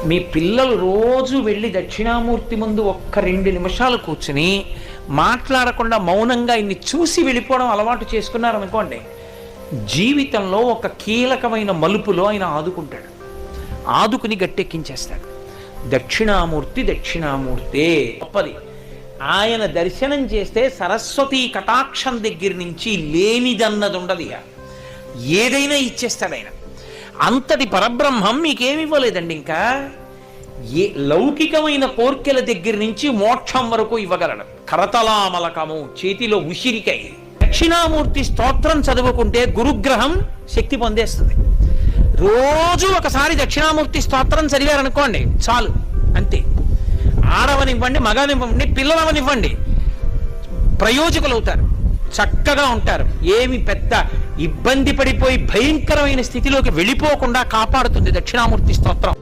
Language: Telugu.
మీ పిల్లలు రోజు వెళ్ళి దక్షిణామూర్తి ముందు ఒక్క 2 నిమిషాలు కూర్చుని మాట్లాడకుండా మౌనంగా ఇన్ని చూసి వెళ్ళిపోవడం అలవాటు చేసుకున్నారనుకోండి, జీవితంలో ఒక కీలకమైన మలుపులో ఆయన ఆదుకుంటాడు, ఆదుకుని గట్టెక్కించేస్తాడు. దక్షిణామూర్తి దక్షిణామూర్తే గొప్పది. ఆయన దర్శనం చేస్తే సరస్వతీ కటాక్షం దగ్గర నుంచి లేనిదన్నది ఉండదు, ఏదైనా ఇచ్చేస్తాడు ఆయన. అంతటి పరబ్రహ్మం మీకేమి ఇవ్వలేదండి. ఇంకా లౌకికమైన కోర్కెల దగ్గర నుంచి మోక్షం వరకు ఇవ్వగలడు. కరతలామలకము, చేతిలో ఉసిరికై. దక్షిణామూర్తి స్తోత్రం చదువుకుంటే గురుగ్రహం శక్తి పొందేస్తుంది. రోజు ఒకసారి దక్షిణామూర్తి స్తోత్రం చదివారనుకోండి చాలు, అంతే. ఆడవనివ్వండి, మగనివ్వండి, పిల్లలవనివ్వండి, ప్రయోజకులు అవుతారు, చక్కగా ఉంటారు. ఏమి పెద్ద ఇబ్బంది పడిపోయి భయంకరమైన స్థితిలోకి వెళ్ళిపోకుండా కాపాడుతుంది దక్షిణామూర్తి స్తోత్రం.